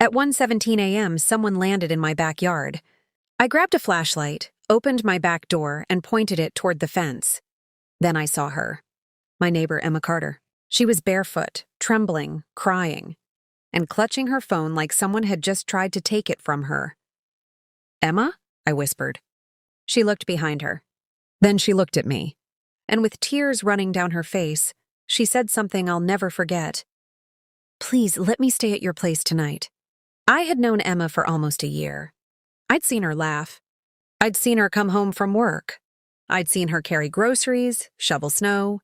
At 1:17 a.m., someone landed in my backyard. I grabbed a flashlight, opened my back door, and pointed it toward the fence. Then I saw her. My neighbor, Emma Carter. She was barefoot, trembling, crying, and clutching her phone like someone had just tried to take it from her. "Emma?" I whispered. She looked behind her. Then she looked at me, and with tears running down her face, she said something I'll never forget. "Please, let me stay at your place tonight." I had known Emma for almost a year. I'd seen her laugh. I'd seen her come home from work. I'd seen her carry groceries, shovel snow,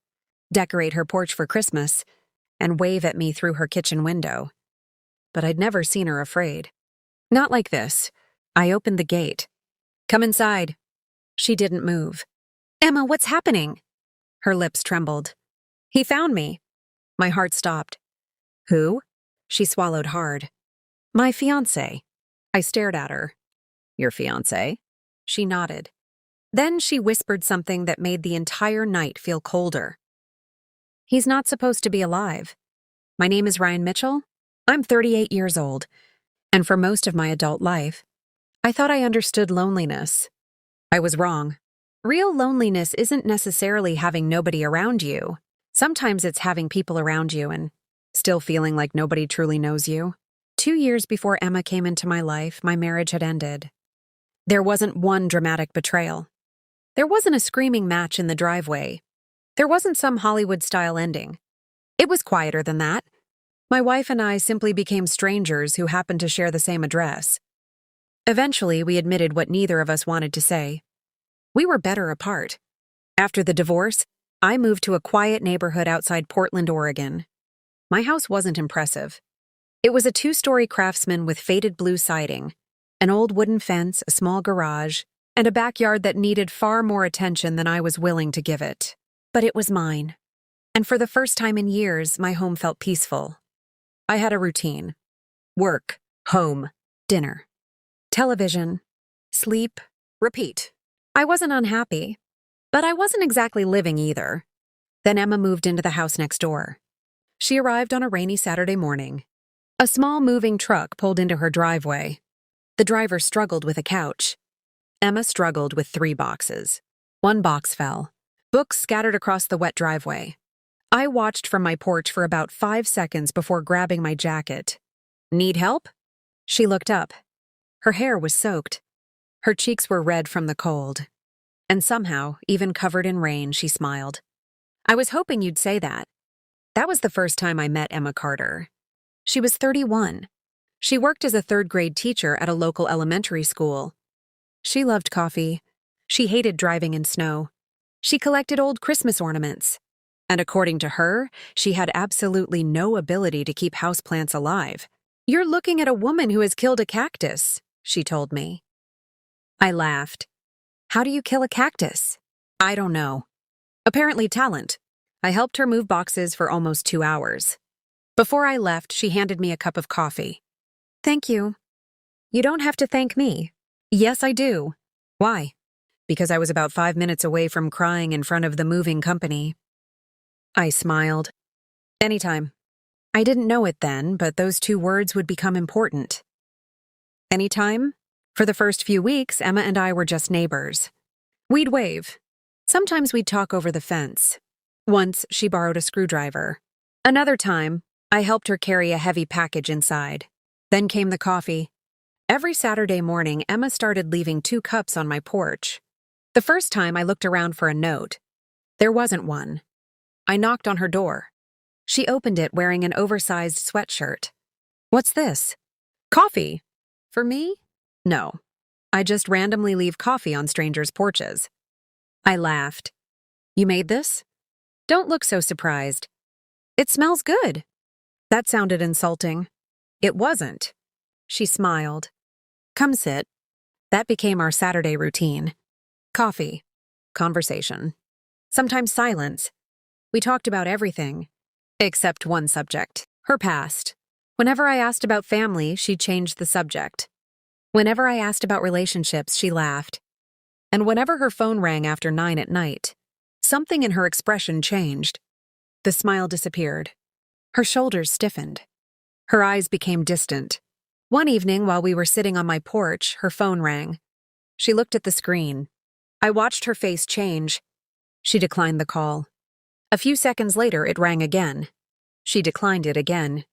decorate her porch for Christmas, and wave at me through her kitchen window. But I'd never seen her afraid. Not like this. I opened the gate. "Come inside." She didn't move. "Emma, what's happening?" Her lips trembled. "He found me." My heart stopped. "Who?" She swallowed hard. "My fiancé." I stared at her. "Your fiancé?" She nodded. Then she whispered something that made the entire night feel colder. "He's not supposed to be alive. My name is Ryan Mitchell. I'm 38 years old, and for most of my adult life, I thought I understood loneliness. I was wrong. Real loneliness isn't necessarily having nobody around you. Sometimes it's having people around you and still feeling like nobody truly knows you. 2 years before Emma came into my life, my marriage had ended. There wasn't one dramatic betrayal. There wasn't a screaming match in the driveway. There wasn't some Hollywood-style ending. It was quieter than that. My wife and I simply became strangers who happened to share the same address. Eventually, we admitted what neither of us wanted to say. We were better apart. After the divorce, I moved to a quiet neighborhood outside Portland, Oregon. My house wasn't impressive. It was a 2-story Craftsman with faded blue siding, an old wooden fence, a small garage, and a backyard that needed far more attention than I was willing to give it. But it was mine. And for the first time in years, my home felt peaceful. I had a routine. Work, home, dinner, television, sleep, repeat. I wasn't unhappy, but I wasn't exactly living either. Then Emma moved into the house next door. She arrived on a rainy Saturday morning. A small moving truck pulled into her driveway. The driver struggled with a couch. Emma struggled with 3 boxes. 1 box fell. Books scattered across the wet driveway. I watched from my porch for about 5 seconds before grabbing my jacket. "Need help?" She looked up. Her hair was soaked. Her cheeks were red from the cold. And somehow, even covered in rain, she smiled. "I was hoping you'd say that." That was the first time I met Emma Carter. She was 31. She worked as a 3rd-grade teacher at a local elementary school. She loved coffee. She hated driving in snow. She collected old Christmas ornaments. And according to her, she had absolutely no ability to keep houseplants alive. "You're looking at a woman who has killed a cactus," she told me. I laughed. "How do you kill a cactus?" "I don't know. Apparently talent." I helped her move boxes for almost 2 hours. Before I left, she handed me a cup of coffee. "Thank you." "You don't have to thank me." "Yes, I do." "Why?" "Because I was about 5 minutes away from crying in front of the moving company." I smiled. "Anytime." I didn't know it then, but those 2 words would become important. Anytime? For the first few weeks, Emma and I were just neighbors. We'd wave. Sometimes we'd talk over the fence. Once, she borrowed a screwdriver. Another time, I helped her carry a heavy package inside. Then came the coffee. Every Saturday morning, Emma started leaving 2 cups on my porch. The first time, I looked around for a note. There wasn't one. I knocked on her door. She opened it wearing an oversized sweatshirt. "What's this?" "Coffee." "For me?" "No. I just randomly leave coffee on strangers' porches." I laughed. "You made this?" "Don't look so surprised." "It smells good." That sounded insulting. It wasn't. She smiled. "Come sit." That became our Saturday routine. Coffee. Conversation. Sometimes silence. We talked about everything. Except one subject. Her past. Whenever I asked about family, she changed the subject. Whenever I asked about relationships, she laughed. And whenever her phone rang after 9 at night, something in her expression changed. The smile disappeared. Her shoulders stiffened. Her eyes became distant. One evening, while we were sitting on my porch, her phone rang. She looked at the screen. I watched her face change. She declined the call. A few seconds later, it rang again. She declined it again.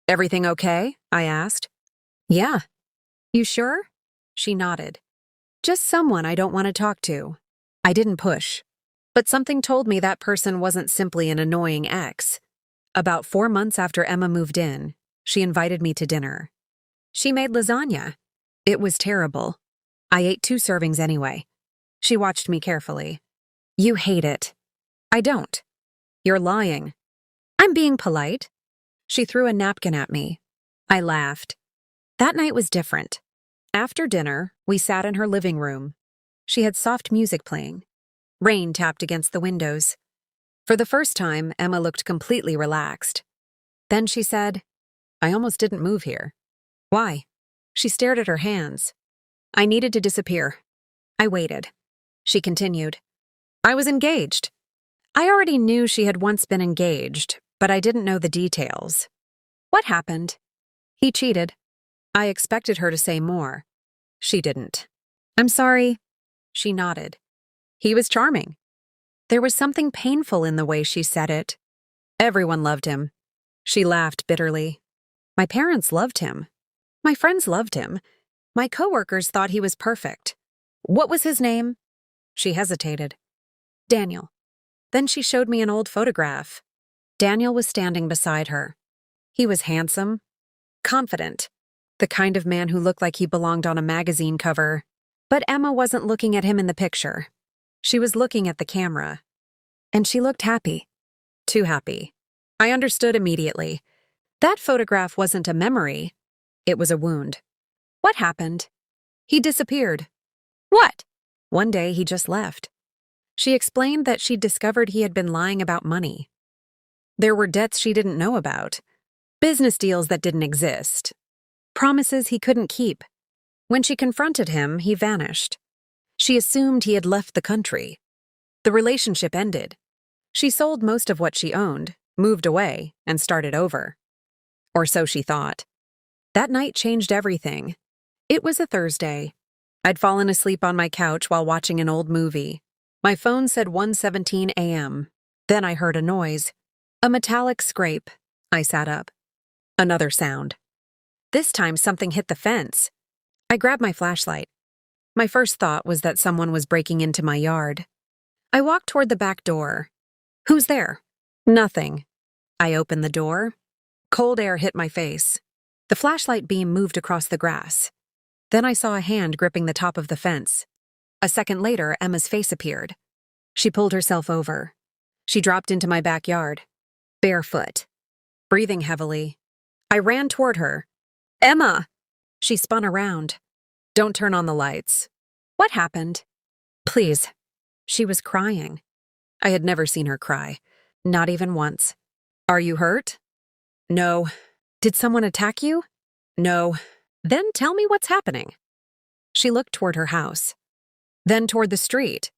"Everything okay?" I asked. "Yeah." "You sure?" She nodded. "Just someone I don't want to talk to." I didn't push. But something told me that person wasn't simply an annoying ex. About 4 months after Emma moved in, she invited me to dinner. She made lasagna. It was terrible. I ate 2 servings anyway. She watched me carefully. "You hate it." "I don't." "You're lying." "I'm being polite." She threw a napkin at me. I laughed. That night was different. After dinner, we sat in her living room. She had soft music playing. Rain tapped against the windows. For the first time, Emma looked completely relaxed. Then she said, "I almost didn't move here." "Why?" She stared at her hands. "I needed to disappear." I waited. She continued, "I was engaged." I already knew she had once been engaged, but I didn't know the details. "What happened?" "He cheated." I expected her to say more. She didn't. "I'm sorry." She nodded. "He was charming." There was something painful in the way she said it. "Everyone loved him." She laughed bitterly. "My parents loved him. My friends loved him. My coworkers thought he was perfect." "What was his name?" She hesitated. "Daniel." Then she showed me an old photograph. Daniel was standing beside her. He was handsome, confident, the kind of man who looked like he belonged on a magazine cover. But Emma wasn't looking at him in the picture. She was looking at the camera. And she looked happy. Too happy. I understood immediately. That photograph wasn't a memory. It was a wound. "What happened?" "He disappeared." "What?" "One day he just left." She explained that she'd discovered he had been lying about money. There were debts she didn't know about, business deals that didn't exist, promises he couldn't keep. When she confronted him, he vanished. She assumed he had left the country. The relationship ended. She sold most of what she owned, moved away, and started over. Or so she thought. That night changed everything. It was a Thursday. I'd fallen asleep on my couch while watching an old movie. My phone said 1:17 a.m. Then I heard a noise. A metallic scrape. I sat up. Another sound. This time something hit the fence. I grabbed my flashlight. My first thought was that someone was breaking into my yard. I walked toward the back door. "Who's there?" "Nothing." I opened the door. Cold air hit my face. The flashlight beam moved across the grass. Then I saw a hand gripping the top of the fence. A second later, Emma's face appeared. She pulled herself over. She dropped into my backyard, barefoot, breathing heavily. I ran toward her. "Emma!" She spun around. "Don't turn on the lights." "What happened?" "Please." She was crying. I had never seen her cry, not even once. "Are you hurt?" "No." "Did someone attack you?" "No." "Then tell me what's happening." She looked toward her house, then toward the street.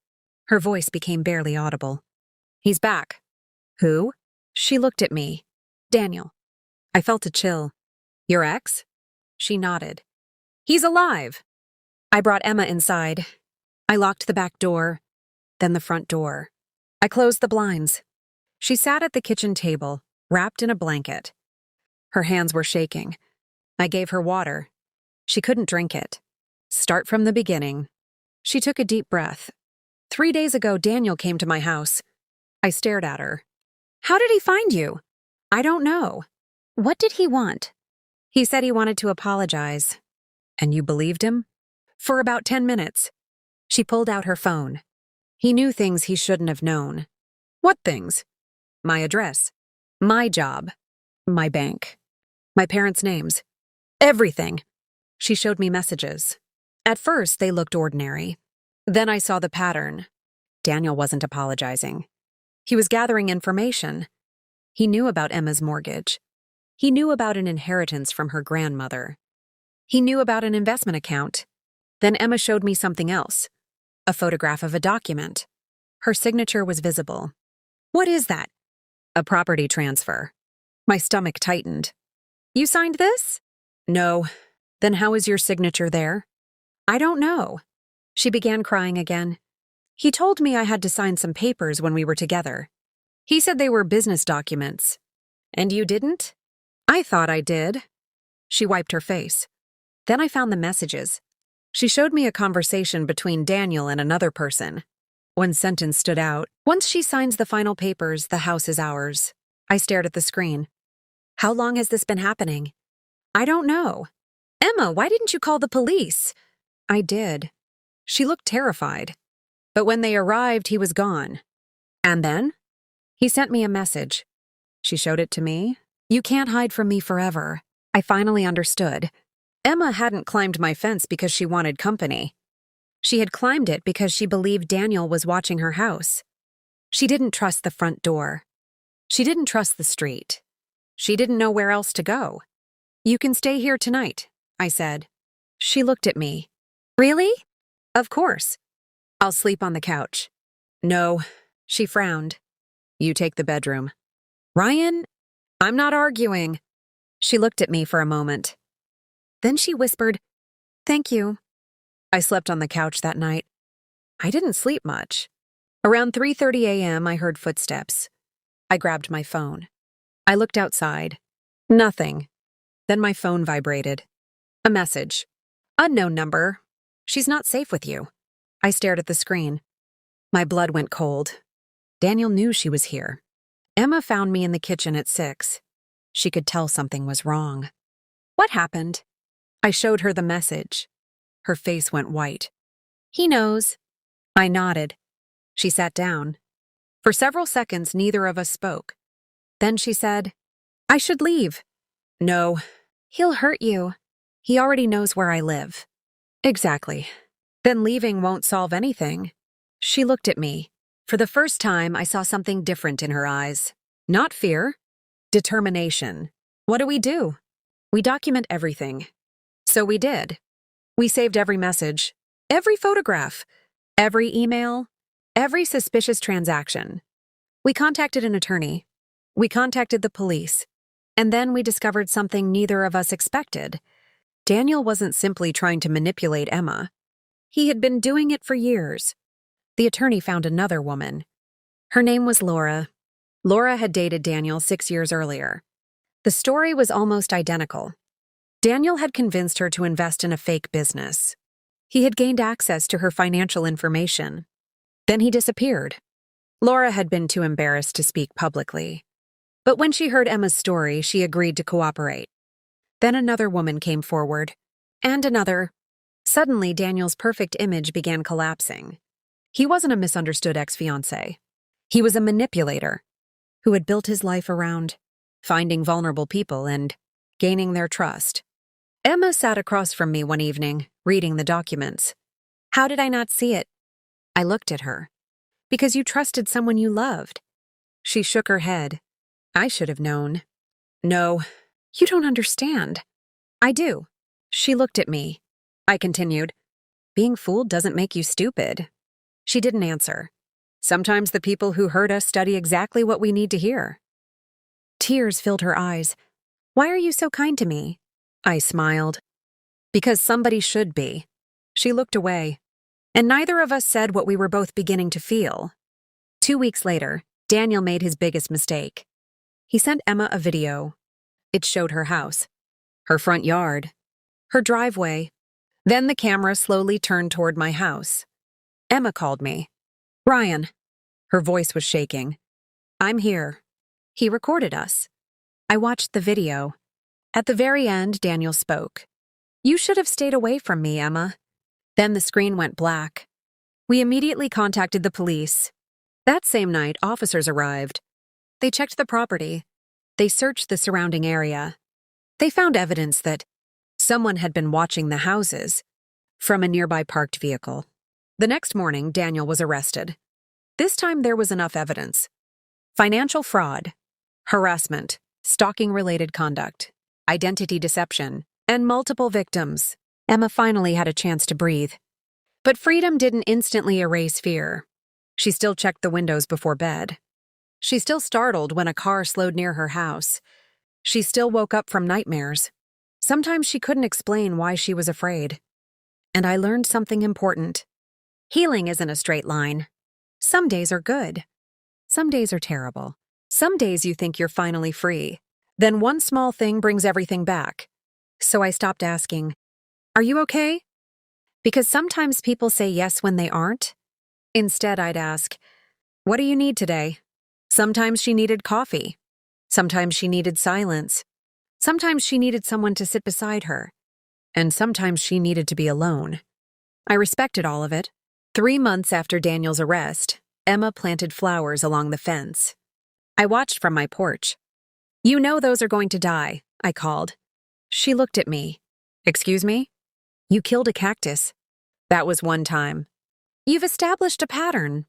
Her voice became barely audible. "He's back." "Who?" She looked at me. "Daniel." I felt a chill. "Your ex?" She nodded. "He's alive." I brought Emma inside. I locked the back door, then the front door. I closed the blinds. She sat at the kitchen table, wrapped in a blanket. Her hands were shaking. I gave her water. She couldn't drink it. "Start from the beginning." She took a deep breath. 3 days ago, Daniel came to my house. I stared at her. "How did he find you?" "I don't know." "What did he want?" "He said he wanted to apologize." "And you believed him?" "For about 10 minutes. She pulled out her phone. "He knew things he shouldn't have known." "What things?" "My address. My job. My bank. My parents' names. Everything." She showed me messages. At first, they looked ordinary. Then I saw the pattern. Daniel wasn't apologizing. He was gathering information. He knew about Emma's mortgage. He knew about an inheritance from her grandmother. He knew about an investment account. Then Emma showed me something else. A photograph of a document. Her signature was visible. "What is that?" "A property transfer." My stomach tightened. "You signed this?" "No." Then how is your signature there? I don't know. She began crying again. He told me I had to sign some papers when we were together. He said they were business documents. And you didn't? I thought I did. She wiped her face. Then I found the messages. She showed me a conversation between Daniel and another person. One sentence stood out. Once she signs the final papers, the house is ours. I stared at the screen. How long has this been happening? I don't know. Emma, why didn't you call the police? I did. She looked terrified. But when they arrived, he was gone. And then? He sent me a message. She showed it to me. You can't hide from me forever. I finally understood. Emma hadn't climbed my fence because she wanted company. She had climbed it because she believed Daniel was watching her house. She didn't trust the front door. She didn't trust the street. She didn't know where else to go. You can stay here tonight, I said. She looked at me. Really? Of course. I'll sleep on the couch. No, she frowned. You take the bedroom. Ryan, I'm not arguing. She looked at me for a moment. Then she whispered, Thank you. I slept on the couch that night. I didn't sleep much. Around 3:30 a.m., I heard footsteps. I grabbed my phone. I looked outside. Nothing. Then my phone vibrated. A message. Unknown number. She's not safe with you. I stared at the screen. My blood went cold. Daniel knew she was here. Emma found me in the kitchen at 6. She could tell something was wrong. What happened? I showed her the message. Her face went white. He knows. I nodded. She sat down. For several seconds, neither of us spoke. Then she said, I should leave. No. He'll hurt you. He already knows where I live. Exactly. Then leaving won't solve anything. She looked at me. For the first time, I saw something different in her eyes. Not fear. Determination. What do? We document everything. So we did. We saved every message, every photograph, every email, every suspicious transaction. We contacted an attorney. We contacted the police. And then we discovered something neither of us expected. Daniel wasn't simply trying to manipulate Emma. He had been doing it for years. The attorney found another woman. Her name was Laura. Laura had dated Daniel 6 years earlier. The story was almost identical. Daniel had convinced her to invest in a fake business. He had gained access to her financial information. Then he disappeared. Laura had been too embarrassed to speak publicly. But when she heard Emma's story, she agreed to cooperate. Then another woman came forward. And another. Suddenly, Daniel's perfect image began collapsing. He wasn't a misunderstood ex-fiancé. He was a manipulator who had built his life around finding vulnerable people and gaining their trust. Emma sat across from me one evening, reading the documents. How did I not see it? I looked at her. Because you trusted someone you loved. She shook her head. I should have known. No, you don't understand. I do. She looked at me. I continued. Being fooled doesn't make you stupid. She didn't answer. Sometimes the people who hurt us study exactly what we need to hear. Tears filled her eyes. Why are you so kind to me? I smiled. Because somebody should be. She looked away. And neither of us said what we were both beginning to feel. 2 weeks later, Daniel made his biggest mistake. He sent Emma a video. It showed her house, her front yard, her driveway. Then the camera slowly turned toward my house. Emma called me. Ryan. Her voice was shaking. I'm here. He recorded us. I watched the video. At the very end, Daniel spoke. You should have stayed away from me, Emma. Then the screen went black. We immediately contacted the police. That same night, officers arrived. They checked the property. They searched the surrounding area. They found evidence that someone had been watching the houses from a nearby parked vehicle. The next morning, Daniel was arrested. This time there was enough evidence. Financial fraud, harassment, stalking-related conduct, identity deception, and multiple victims. Emma finally had a chance to breathe. But freedom didn't instantly erase fear. She still checked the windows before bed. She still startled when a car slowed near her house. She still woke up from nightmares. Sometimes she couldn't explain why she was afraid. And I learned something important. Healing isn't a straight line. Some days are good. Some days are terrible. Some days you think you're finally free. Then one small thing brings everything back. So I stopped asking, "Are you okay?" Because sometimes people say yes when they aren't. Instead, I'd ask, "What do you need today?" Sometimes she needed coffee. Sometimes she needed silence. Sometimes she needed someone to sit beside her. And sometimes she needed to be alone. I respected all of it. 3 months after Daniel's arrest, Emma planted flowers along the fence. I watched from my porch. "You know those are going to die," I called. She looked at me. "Excuse me? You killed a cactus." "That was one time." "You've established a pattern."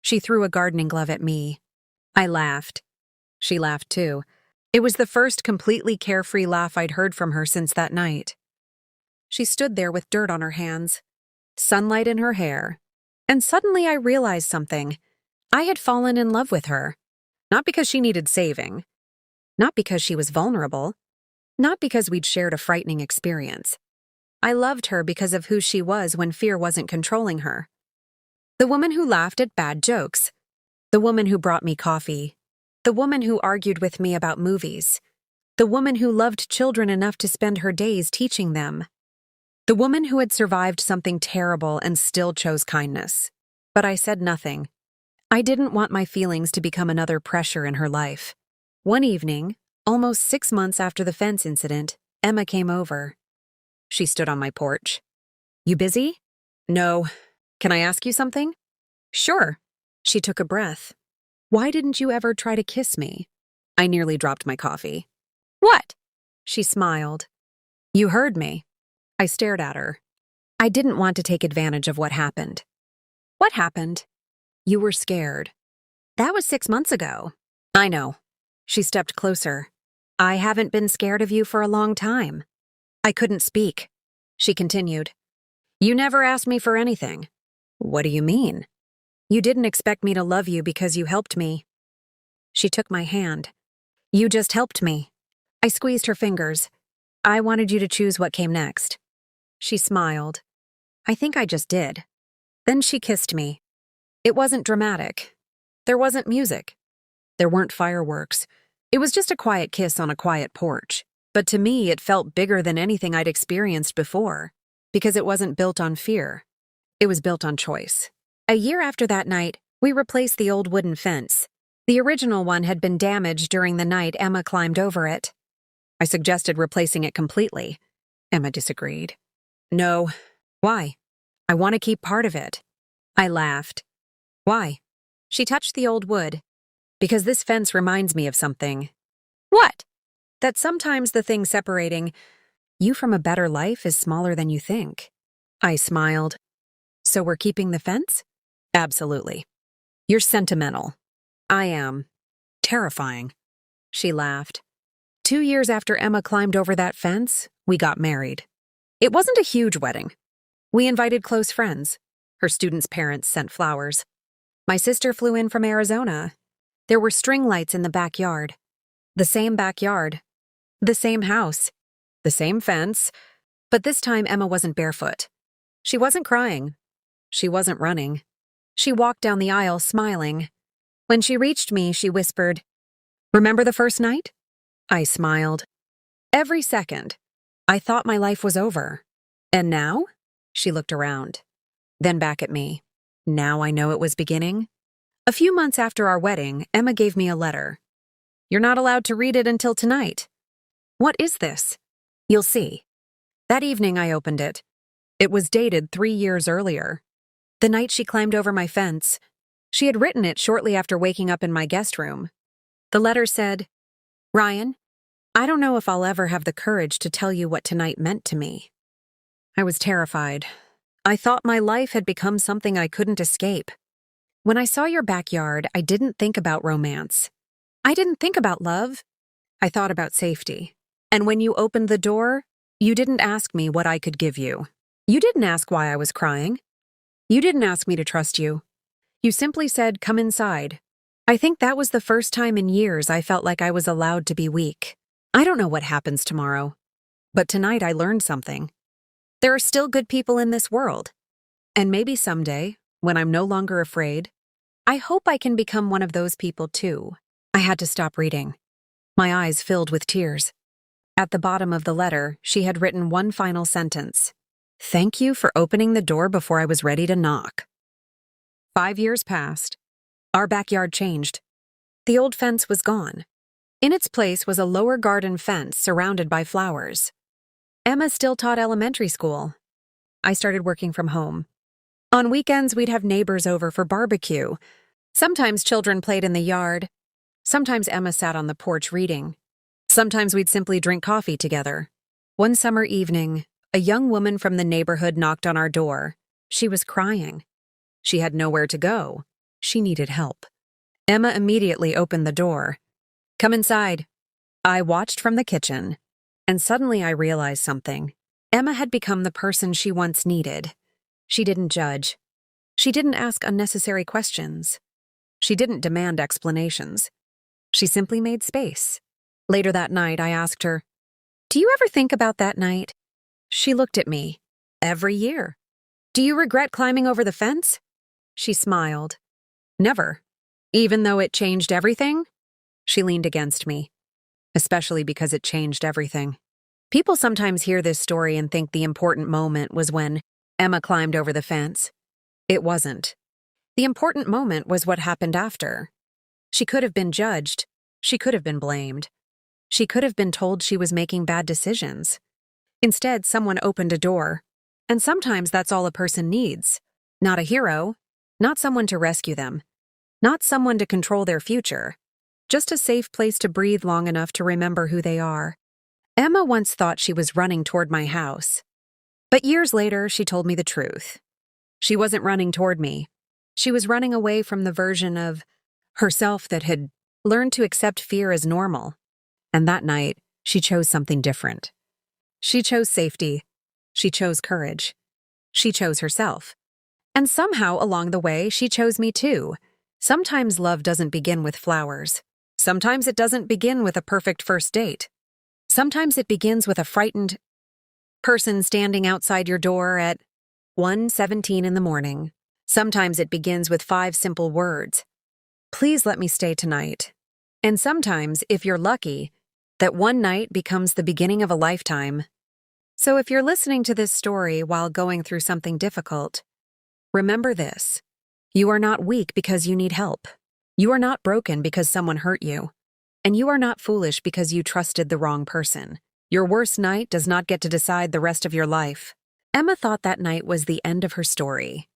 She threw a gardening glove at me. I laughed. She laughed too. It was the first completely carefree laugh I'd heard from her since that night. She stood there with dirt on her hands, sunlight in her hair, and suddenly I realized something. I had fallen in love with her. Not because she needed saving. Not because she was vulnerable. Not because we'd shared a frightening experience. I loved her because of who she was when fear wasn't controlling her. The woman who laughed at bad jokes. The woman who brought me coffee. The woman who argued with me about movies. The woman who loved children enough to spend her days teaching them. The woman who had survived something terrible and still chose kindness. But I said nothing. I didn't want my feelings to become another pressure in her life. One evening, almost 6 months after the fence incident, Emma came over. She stood on my porch. "You busy?" "No. Can I ask you something?" "Sure." She took a breath. "Why didn't you ever try to kiss me?" I nearly dropped my coffee. "What?" She smiled. "You heard me." I stared at her. I didn't want to take advantage of what happened. "What happened?" "You were scared." "That was 6 months ago." "I know." She stepped closer. "I haven't been scared of you for a long time." I couldn't speak. She continued. "You never asked me for anything." "What do you mean?" "You didn't expect me to love you because you helped me." She took my hand. "You just helped me." I squeezed her fingers. "I wanted you to choose what came next." She smiled. "I think I just did." Then she kissed me. It wasn't dramatic. There wasn't music. There weren't fireworks. It was just a quiet kiss on a quiet porch. But to me, it felt bigger than anything I'd experienced before, because it wasn't built on fear. It was built on choice. A year after that night, we replaced the old wooden fence. The original one had been damaged during the night Emma climbed over it. I suggested replacing it completely. Emma disagreed. "No." "Why?" "I want to keep part of it." I laughed. "Why?" She touched the old wood. "Because this fence reminds me of something." "What?" "That sometimes the thing separating you from a better life is smaller than you think." I smiled. "So we're keeping the fence?" "Absolutely." "You're sentimental." "I am." "Terrifying." She laughed. 2 years after Emma climbed over that fence, we got married. It wasn't a huge wedding. We invited close friends. Her students' parents sent flowers. My sister flew in from Arizona. There were string lights in the backyard. The same backyard. The same house. The same fence. But this time Emma wasn't barefoot. She wasn't crying. She wasn't running. She walked down the aisle smiling. When she reached me, she whispered, "Remember the first night?" I smiled. Every second. I thought my life was over. "And now?" She looked around. Then back at me. "Now I know it was beginning." A few months after our wedding, Emma gave me a letter. "You're not allowed to read it until tonight." "What is this?" "You'll see." That evening I opened it. It was dated 3 years earlier. The night she climbed over my fence. She had written it shortly after waking up in my guest room. The letter said, "Ryan, I don't know if I'll ever have the courage to tell you what tonight meant to me." I was terrified. I thought my life had become something I couldn't escape. When I saw your backyard, I didn't think about romance. I didn't think about love. I thought about safety. And when you opened the door, you didn't ask me what I could give you. You didn't ask why I was crying. You didn't ask me to trust you. You simply said, "Come inside." I think that was the first time in years I felt like I was allowed to be weak. I don't know what happens tomorrow. But tonight I learned something. There are still good people in this world. And maybe someday, when I'm no longer afraid, I hope I can become one of those people too. I had to stop reading. My eyes filled with tears. At the bottom of the letter, she had written one final sentence. "Thank you for opening the door before I was ready to knock." 5 years passed. Our backyard changed. The old fence was gone. In its place was a lower garden fence surrounded by flowers. Emma still taught elementary school. I started working from home. On weekends, we'd have neighbors over for barbecue. Sometimes children played in the yard. Sometimes Emma sat on the porch reading. Sometimes we'd simply drink coffee together. One summer evening, a young woman from the neighborhood knocked on our door. She was crying. She had nowhere to go. She needed help. Emma immediately opened the door. "Come inside." I watched from the kitchen, and suddenly I realized something. Emma had become the person she once needed. She didn't judge. She didn't ask unnecessary questions. She didn't demand explanations. She simply made space. Later that night, I asked her, "Do you ever think about that night?" She looked at me. "Every year." "Do you regret climbing over the fence?" She smiled. "Never. Even though it changed everything?" She leaned against me. "Especially because it changed everything." People sometimes hear this story and think the important moment was when Emma climbed over the fence. It wasn't. The important moment was what happened after. She could have been judged. She could have been blamed. She could have been told she was making bad decisions. Instead, someone opened a door. And sometimes that's all a person needs. Not a hero. Not someone to rescue them. Not someone to control their future. Just a safe place to breathe long enough to remember who they are. Emma once thought she was running toward my house. But years later, she told me the truth. She wasn't running toward me. She was running away from the version of herself that had learned to accept fear as normal. And that night, she chose something different. She chose safety. She chose courage. She chose herself. And somehow along the way, she chose me too. Sometimes love doesn't begin with flowers. Sometimes it doesn't begin with a perfect first date. Sometimes it begins with a frightened person standing outside your door at 1:17 in the morning. Sometimes it begins with 5 simple words. "Please let me stay tonight." And sometimes, if you're lucky, that one night becomes the beginning of a lifetime. So if you're listening to this story while going through something difficult, remember this. You are not weak because you need help. You are not broken because someone hurt you. And you are not foolish because you trusted the wrong person. Your worst night does not get to decide the rest of your life. Emma thought that night was the end of her story.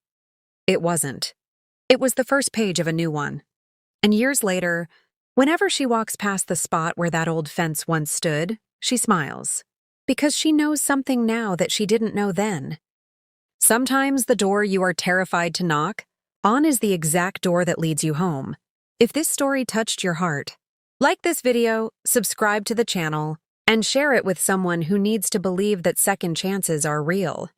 It wasn't. It was the first page of a new one. And years later, whenever she walks past the spot where that old fence once stood, she smiles. Because she knows something now that she didn't know then. Sometimes the door you are terrified to knock on is the exact door that leads you home. If this story touched your heart, like this video, subscribe to the channel, and share it with someone who needs to believe that second chances are real.